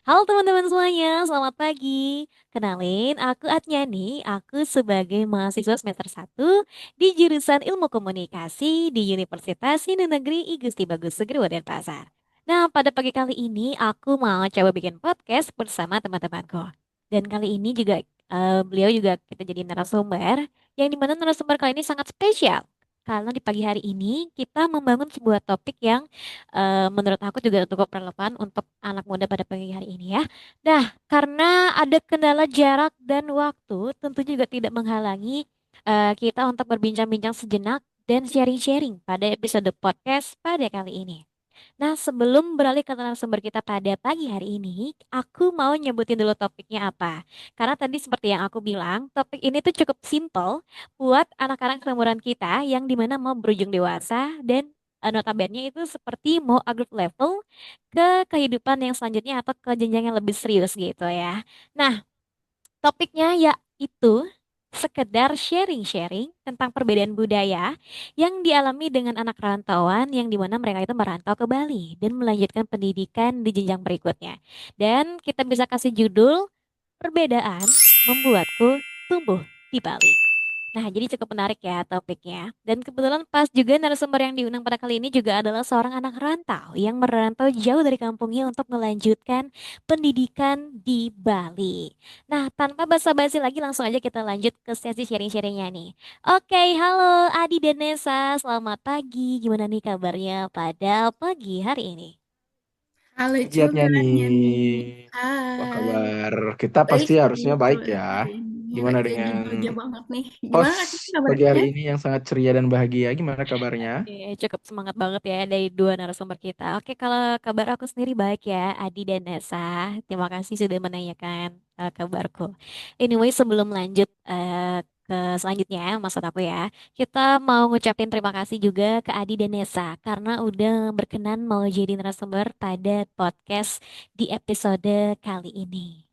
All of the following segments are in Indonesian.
Halo teman-teman semuanya, selamat pagi. Kenalin, aku Atnyani. Aku sebagai mahasiswa semester 1 di jurusan Ilmu Komunikasi di Universitas Sinu Negeri I Gusti Bagus Sugro Denpasar. Nah, pada pagi kali ini aku mau coba bikin podcast bersama teman-temanku. Dan kali ini juga beliau juga kita jadi narasumber, yang dimana narasumber kali ini sangat spesial. Karena di pagi hari ini kita membangun sebuah topik yang menurut aku juga cukup relevan untuk anak muda pada pagi hari ini ya. Nah, karena ada kendala jarak dan waktu, tentu juga tidak menghalangi kita untuk berbincang-bincang sejenak dan sharing-sharing pada episode podcast pada kali ini. Nah, sebelum beralih ke narasumber kita pada pagi hari ini, aku mau nyebutin dulu topiknya apa. Karena tadi seperti yang aku bilang, topik ini tuh cukup simple buat anak-anak seumuran kita yang dimana mau berujung dewasa dan notabene itu seperti mau upgrade level ke kehidupan yang selanjutnya atau ke jenjang yang lebih serius gitu ya. Nah, topiknya yaitu sekedar sharing-sharing tentang perbedaan budaya yang dialami dengan anak rantauan yang dimana mereka itu merantau ke Bali dan melanjutkan pendidikan di jenjang berikutnya. Dan kita bisa kasih judul Perbedaan Membuatku Tumbuh di Bali. Nah, jadi cukup menarik ya topiknya. Dan kebetulan pas juga narasumber yang diundang pada kali ini juga adalah seorang anak rantau yang merantau jauh dari kampungnya untuk melanjutkan pendidikan di Bali. Nah, tanpa basa-basi lagi langsung aja kita lanjut ke sesi sharing-sharingnya nih. Oke, halo Adi dan Nesa, selamat pagi. Gimana nih kabarnya pada pagi hari ini? Halo Iya. juga, Giatnya nih, Nyani. apa Hai. kabar? Kita Baik pasti sih harusnya baik kalau ya. hari ini Gimana lagi dengan bahagia banget nih. Gimana host Kak pagi kabarnya? hari ini yang sangat ceria dan bahagia? Gimana kabarnya? Oke, cukup semangat banget ya dari dua narasumber kita. Oke, kalau kabar aku sendiri baik ya, Adi dan Nesa. Terima kasih sudah menanyakan kabarku. Anyway, sebelum lanjut ke selanjutnya, maksud aku ya, kita mau ngucapin terima kasih juga ke Adi dan Nesa karena udah berkenan mau jadi narasumber pada podcast di episode kali ini.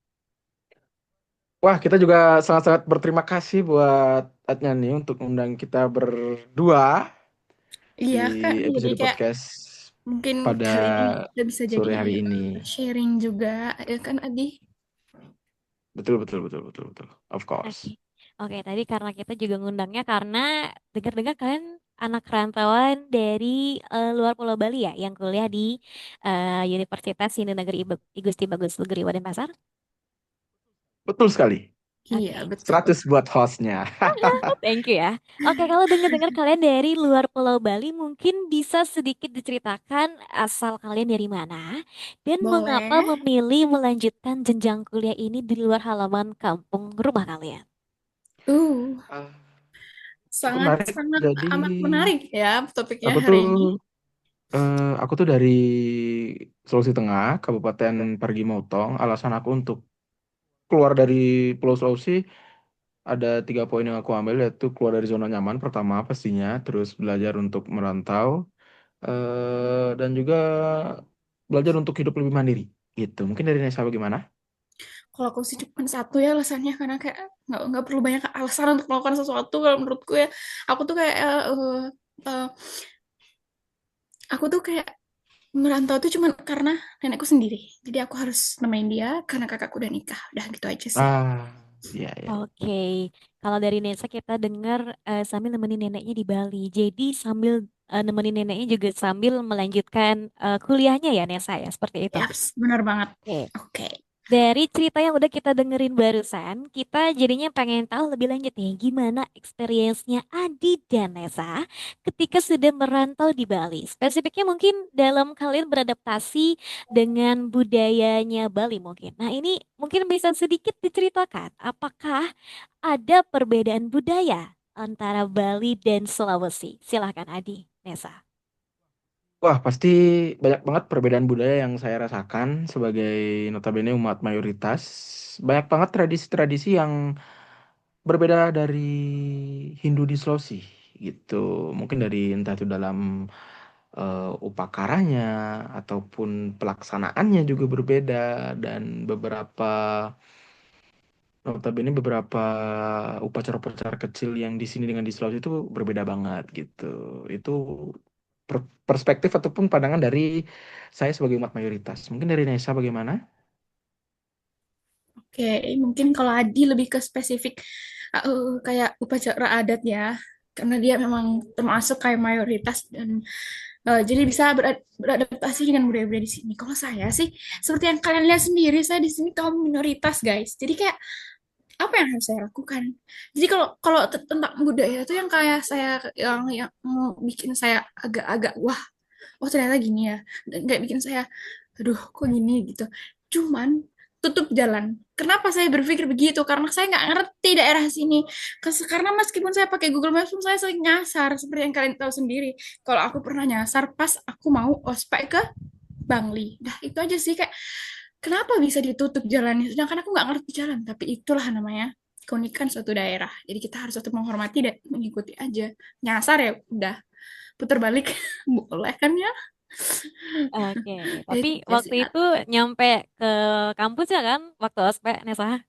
Wah, kita juga sangat-sangat berterima kasih buat Atnya nih untuk undang kita berdua Iya Kak, di jadi episode kayak podcast mungkin pada kali ini kita bisa jadi sore hari ini. sharing juga, ya kan Adi? Betul, betul, betul, betul, betul. Of Oke. course. Oke, tadi karena kita juga ngundangnya karena dengar-dengar kalian anak rantauan dari luar Pulau Bali ya, yang kuliah di Universitas Sinu Negeri I Gusti Bagus Negeri Denpasar. Betul sekali. Iya, Oke. betul. 100 buat hostnya. Thank you ya. Oke, kalau dengar-dengar kalian dari luar Pulau Bali, mungkin bisa sedikit diceritakan asal kalian dari mana dan mengapa Boleh. memilih melanjutkan jenjang kuliah ini di luar halaman kampung rumah kalian. Uh, Ah, cukup menarik. sangat-sangat Jadi amat menarik ya topiknya aku hari tuh ini. aku tuh dari Sulawesi Tengah, Kabupaten Parigi Motong. Alasan aku untuk keluar dari Pulau Sulawesi ada 3 poin yang aku ambil, yaitu keluar dari zona nyaman pertama pastinya, terus belajar untuk merantau, dan juga belajar untuk hidup lebih mandiri. Gitu. Mungkin dari Nesa bagaimana? Kalau aku sih cuma satu ya alasannya karena kayak nggak perlu banyak alasan untuk melakukan sesuatu kalau menurutku ya aku tuh kayak uh, aku tuh kayak merantau tuh cuma karena nenekku sendiri jadi aku harus nemenin dia karena kakakku udah nikah udah gitu aja sih. Ah, iya ya. Oke, kalau dari Nesa kita dengar sambil nemenin neneknya di Bali. Jadi sambil nemenin neneknya juga sambil melanjutkan kuliahnya ya Nesa ya, seperti itu. Yaps, benar banget. Oke. Oke. Dari cerita yang udah kita dengerin barusan, kita jadinya pengen tahu lebih lanjut nih, gimana experience-nya Adi dan Nesa ketika sudah merantau di Bali. Spesifiknya mungkin dalam kalian beradaptasi dengan budayanya Bali mungkin. Nah ini mungkin bisa sedikit diceritakan, apakah ada perbedaan budaya antara Bali dan Sulawesi? Silahkan Adi, Nesa. Wah, pasti banyak banget perbedaan budaya yang saya rasakan sebagai notabene umat mayoritas. Banyak banget tradisi-tradisi yang berbeda dari Hindu di Sulawesi gitu. Mungkin dari entah itu dalam upacaranya ataupun pelaksanaannya juga berbeda, dan beberapa upacara-upacara kecil yang di sini dengan di Sulawesi itu berbeda banget gitu. Itu perspektif ataupun pandangan dari saya sebagai umat mayoritas. Mungkin dari Nesa bagaimana? Oke, mungkin kalau Adi lebih ke spesifik kayak upacara adat ya, karena dia memang termasuk kayak mayoritas dan jadi bisa beradaptasi dengan budaya-budaya di sini. Kalau saya sih, seperti yang kalian lihat sendiri, saya di sini kaum minoritas, guys. Jadi kayak apa yang harus saya lakukan? Jadi kalau kalau tentang budaya itu yang kayak saya yang mau bikin saya agak-agak wah, oh ternyata gini ya, dan nggak bikin saya, aduh kok gini gitu. Cuman tutup jalan. Kenapa saya berpikir begitu? Karena saya nggak ngerti daerah sini. Karena meskipun saya pakai Google Maps, pun saya sering nyasar. Seperti yang kalian tahu sendiri. Kalau aku pernah nyasar pas aku mau ospek ke Bangli. Dah itu aja sih kayak kenapa bisa ditutup jalannya? Sedangkan aku nggak ngerti jalan. Tapi itulah namanya keunikan suatu daerah. Jadi kita harus tetap menghormati dan mengikuti aja. Nyasar ya udah putar balik boleh kan ya? Oke, Ya tapi itu aja waktu sih. itu nyampe ke kampus ya kan, waktu ospek Nesa?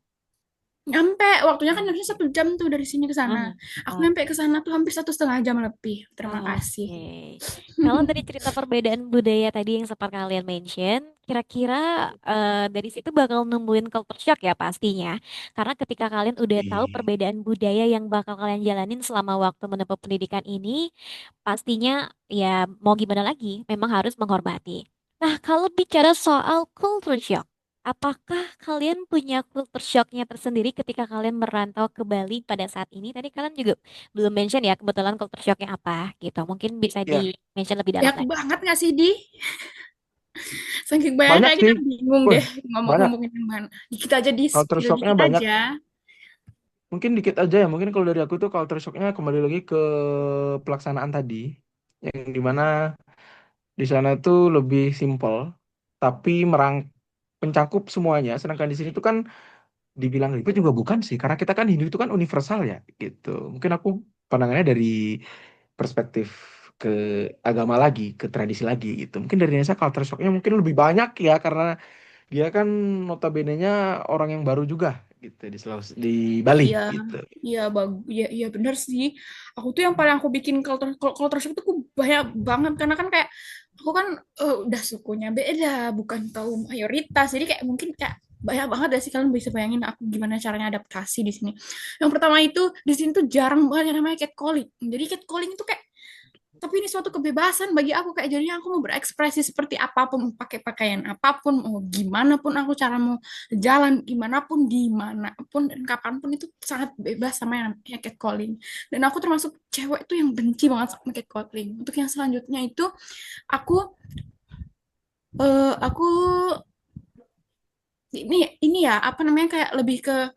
Nyampe waktunya kan harusnya 1 jam tuh dari sini ke sana. Ah, Aku nyampe ke sana tuh hampir 1,5 jam lebih. Terima kasih. oke. Kalau dari cerita perbedaan budaya tadi yang sempat kalian mention, kira-kira dari situ bakal nemuin culture shock ya pastinya. Karena ketika kalian udah tahu Iya. perbedaan budaya yang bakal kalian jalanin selama waktu menempuh pendidikan ini, pastinya ya mau gimana lagi, memang harus menghormati. Nah, kalau bicara soal culture shock, apakah kalian punya culture shocknya tersendiri ketika kalian merantau ke Bali pada saat ini? Tadi kalian juga belum mention ya kebetulan culture shocknya apa gitu. Mungkin bisa di Ya, mention lebih dalam Banyak lagi. banget gak sih, Di? Saking banyak banyak kayak kita sih. bingung Wih, deh banyak. ngomongin yang mana. Dikit aja, di Culture spill shocknya dikit banyak. aja. Mungkin dikit aja ya. Mungkin kalau dari aku tuh culture shocknya kembali lagi ke pelaksanaan tadi. Yang dimana di sana tuh lebih simpel. Tapi mencakup semuanya. Sedangkan di sini tuh kan dibilang ribet juga bukan sih. Karena kita kan Hindu itu kan universal ya. Gitu. Mungkin aku pandangannya dari perspektif ke agama lagi, ke tradisi lagi gitu. Mungkin dari Indonesia culture shocknya mungkin lebih banyak ya karena dia kan notabene-nya orang yang baru juga gitu di Sulawesi, di Bali Iya, gitu. iya bagus, iya iya bener sih. Aku tuh yang paling aku bikin culture shock tuh aku banyak banget karena kan kayak aku kan udah sukunya beda, bukan kaum mayoritas. Jadi kayak mungkin kayak banyak banget deh sih kalian bisa bayangin aku gimana caranya adaptasi di sini. Yang pertama itu di sini tuh jarang banget yang namanya catcalling. Jadi catcalling itu kayak tapi ini suatu kebebasan bagi aku kayak jadinya aku mau berekspresi seperti apapun mau pakai pakaian apapun mau gimana pun aku cara mau jalan gimana pun dimanapun dan kapanpun itu sangat bebas sama yang namanya catcalling dan aku termasuk cewek tuh yang benci banget sama catcalling untuk yang selanjutnya itu aku aku ini ya apa namanya kayak lebih ke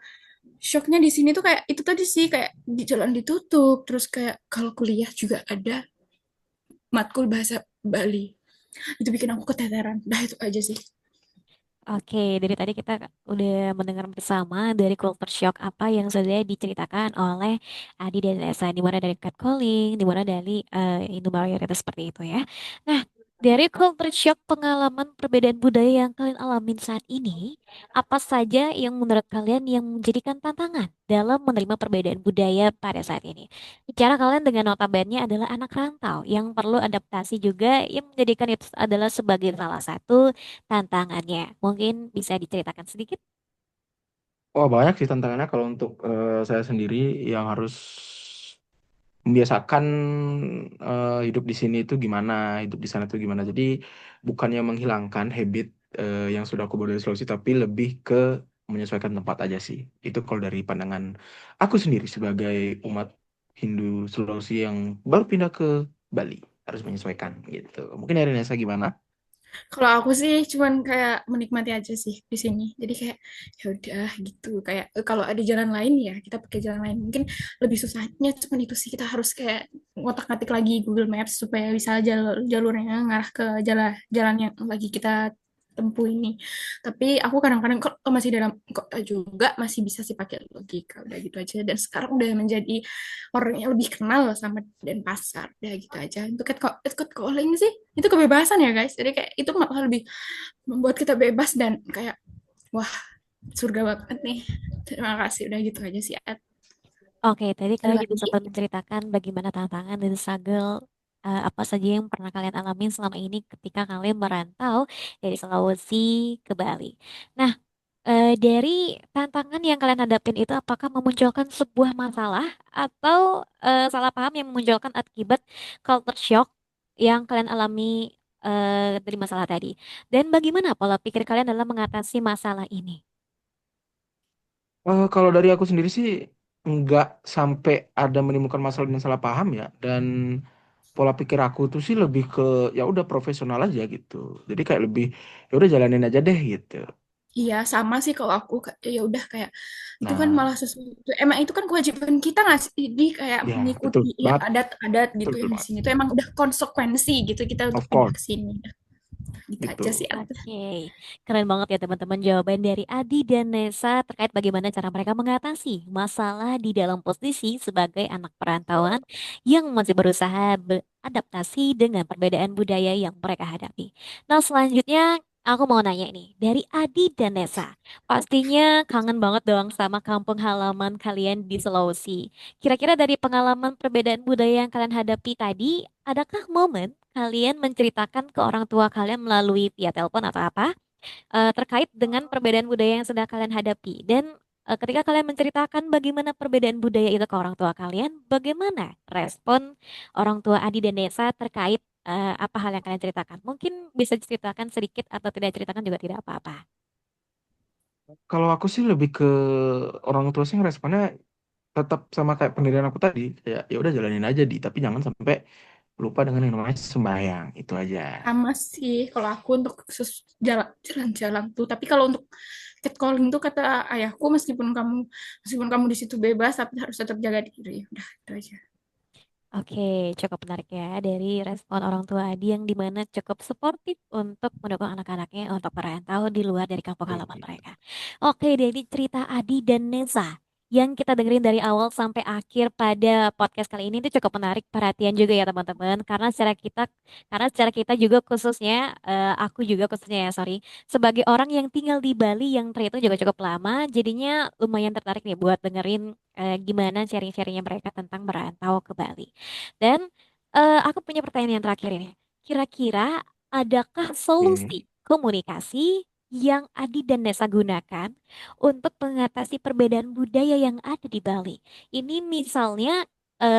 shocknya di sini tuh kayak itu tadi sih kayak di jalan ditutup terus kayak kalau kuliah juga ada matkul bahasa Bali itu bikin aku keteteran dah itu aja sih. Oke, dari tadi kita udah mendengar bersama dari culture shock apa yang sudah diceritakan oleh Adi dan Esa, di mana dari catcalling, di mana dari Indo mayoritas seperti itu ya. Nah, dari culture shock pengalaman perbedaan budaya yang kalian alamin saat ini, apa saja yang menurut kalian yang menjadikan tantangan dalam menerima perbedaan budaya pada saat ini? Bicara kalian dengan notabene adalah anak rantau yang perlu adaptasi juga yang menjadikan itu adalah sebagai salah satu tantangannya. Mungkin bisa diceritakan sedikit? Wah, banyak sih tantangannya kalau untuk saya sendiri yang harus membiasakan hidup di sini itu gimana, hidup di sana itu gimana. Jadi bukannya menghilangkan habit yang sudah aku bawa dari Sulawesi, tapi lebih ke menyesuaikan tempat aja sih. Itu kalau dari pandangan aku sendiri sebagai umat Hindu Sulawesi yang baru pindah ke Bali harus menyesuaikan gitu. Mungkin dari Nesa gimana? Kalau aku sih cuman kayak menikmati aja sih di sini. Jadi kayak ya udah gitu. Kayak kalau ada jalan lain ya kita pakai jalan lain. Mungkin lebih susahnya cuman itu sih kita harus kayak ngotak-ngatik lagi Google Maps supaya bisa jalurnya ngarah ke jalan yang lagi kita tempuh ini. Tapi aku kadang-kadang kok masih dalam kota juga masih bisa sih pakai logika udah gitu aja. Dan sekarang udah menjadi orang yang lebih kenal sama Denpasar udah gitu aja. Untuk cat calling sih itu kebebasan ya guys jadi kayak itu malah lebih membuat kita bebas dan kayak wah surga banget nih terima kasih udah gitu aja sih Ed. Oke, tadi Ada kalian juga lagi sempat menceritakan bagaimana tantangan dan struggle apa saja yang pernah kalian alami selama ini ketika kalian merantau dari Sulawesi ke Bali. Nah, Dari tantangan yang kalian hadapin itu apakah memunculkan sebuah masalah atau salah paham yang memunculkan akibat culture shock yang kalian alami dari masalah tadi? Dan bagaimana pola pikir kalian dalam mengatasi masalah ini? Kalau dari aku sendiri sih nggak sampai ada menimbulkan masalah dan salah paham ya. Dan pola pikir aku tuh sih lebih ke ya udah profesional aja gitu. Jadi kayak lebih ya udah jalanin aja deh gitu. Iya, sama sih kalau aku ya udah kayak itu kan Nah, malah sesuatu. Emang itu kan kewajiban kita nggak sih? Jadi kayak ya betul mengikuti ya banget, adat-adat gitu betul yang di banget. sini itu emang udah konsekuensi gitu kita untuk Of pindah course, ke sini. Gitu aja gitu. sih. Oke, keren banget ya teman-teman jawaban dari Adi dan Nesa terkait bagaimana cara mereka mengatasi masalah di dalam posisi sebagai anak perantauan yang masih berusaha beradaptasi dengan perbedaan budaya yang mereka hadapi. Nah, selanjutnya aku mau nanya nih, dari Adi dan Nesa, pastinya kangen banget dong sama kampung halaman kalian di Sulawesi. Kira-kira dari pengalaman perbedaan budaya yang kalian hadapi tadi, adakah momen kalian menceritakan ke orang tua kalian melalui via telepon atau apa terkait dengan perbedaan budaya yang sedang kalian hadapi? Dan ketika kalian menceritakan bagaimana perbedaan budaya itu ke orang tua kalian, bagaimana respon orang tua Adi dan Desa terkait apa hal yang kalian ceritakan? Mungkin bisa diceritakan sedikit atau tidak ceritakan juga tidak apa-apa. Kalau aku sih lebih ke orang tua sih responnya tetap sama kayak pendirian aku tadi, kayak ya udah jalanin aja di, tapi jangan sampai lupa dengan yang namanya sembahyang, itu aja. Sama sih kalau aku untuk jalan-jalan tuh. Tapi kalau untuk catcalling tuh kata ayahku meskipun kamu di situ bebas tapi harus tetap jaga diri. Udah itu aja. Oke, cukup menarik ya dari respon orang tua Adi yang dimana cukup suportif untuk mendukung anak-anaknya untuk merantau di luar dari kampung Betul, halaman gitu. mereka. Oke, dari cerita Adi dan Nesa yang kita dengerin dari awal sampai akhir pada podcast kali ini itu cukup menarik perhatian juga ya teman-teman karena secara kita juga khususnya aku juga khususnya ya sorry sebagai orang yang tinggal di Bali yang terhitung juga cukup lama jadinya lumayan tertarik nih buat dengerin gimana sharing-sharingnya mereka tentang merantau ke Bali. Dan aku punya pertanyaan yang terakhir ini. Kira-kira adakah Oke. solusi komunikasi yang Adi dan Nesa gunakan untuk mengatasi perbedaan budaya yang ada di Bali? Ini misalnya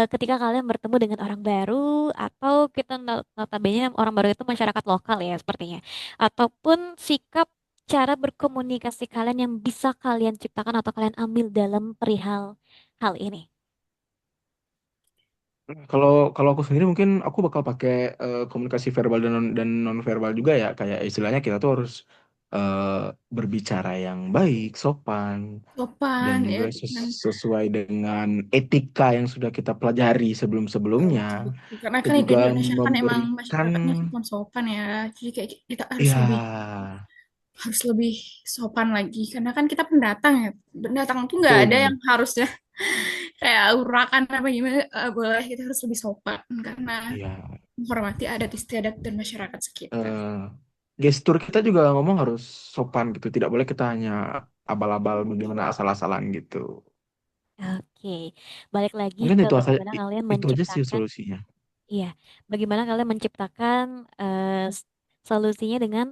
ketika kalian bertemu dengan orang baru atau kita notabene orang baru itu masyarakat lokal ya sepertinya. Ataupun sikap cara berkomunikasi kalian yang bisa kalian ciptakan atau kalian ambil dalam perihal hal ini. Kalau kalau aku sendiri mungkin aku bakal pakai komunikasi verbal dan non verbal juga ya, kayak istilahnya kita tuh harus eh, berbicara yang baik, sopan, dan Sopan ya juga dengan sesuai dengan etika yang sudah kita pelajari sebelum-sebelumnya. betul. Karena Kita kan di juga Indonesia kan emang memberikan, masyarakatnya sopan-sopan ya. Jadi kayak kita ya, harus lebih sopan lagi karena kan kita pendatang ya. Pendatang tuh nggak betul ada yang banget. harusnya kayak urakan apa gimana boleh kita harus lebih sopan karena Iya, menghormati adat istiadat dan masyarakat sekitar. eh, gestur kita juga ngomong harus sopan gitu. Tidak boleh kita hanya abal-abal bagaimana asal-asalan gitu. Oke, balik lagi Mungkin ke itu aja, bagaimana kalian itu aja sih menciptakan, solusinya. iya, bagaimana kalian menciptakan solusinya dengan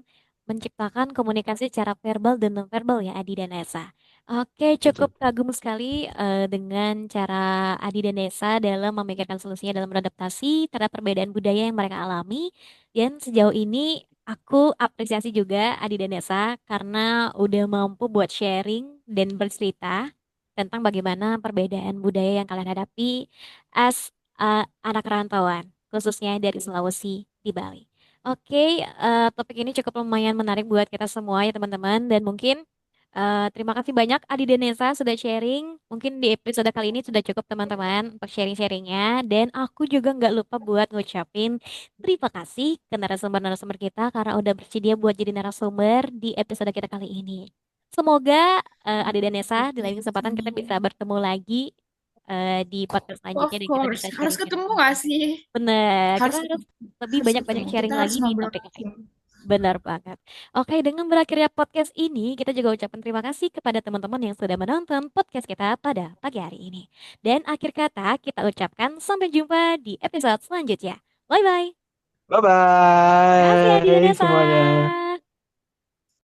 menciptakan komunikasi secara verbal dan non verbal ya Adi dan Esa. Oke, cukup Betul. kagum sekali dengan cara Adi dan Esa dalam memikirkan solusinya dalam beradaptasi terhadap perbedaan budaya yang mereka alami. Dan sejauh ini aku apresiasi juga Adi dan Esa karena udah mampu buat sharing dan bercerita tentang bagaimana perbedaan budaya yang kalian hadapi as anak rantauan, khususnya dari Sulawesi di Bali. Oke, topik ini cukup lumayan menarik buat kita semua ya teman-teman dan mungkin terima kasih banyak Adi dan Nesa sudah sharing. Mungkin di episode kali ini sudah cukup teman-teman untuk sharing-sharingnya dan aku juga nggak lupa buat ngucapin terima kasih ke narasumber-narasumber kita karena udah bersedia buat jadi narasumber di episode kita kali ini. Semoga Adi dan Nesa di lain kesempatan kita bisa bertemu lagi di podcast Of selanjutnya dan kita course bisa harus sharing-sharing ketemu nggak tentang sih? benar, kita Harus harus lebih harus banyak-banyak ketemu. Kita sharing harus lagi di ngobrol topik lagi. lain. Benar banget. Oke, dengan berakhirnya podcast ini, kita juga ucapkan terima kasih kepada teman-teman yang sudah menonton podcast kita pada pagi hari ini. Dan akhir kata, kita ucapkan sampai jumpa di episode selanjutnya. Bye-bye. Terima kasih Adi dan Bye-bye Nesa. semuanya.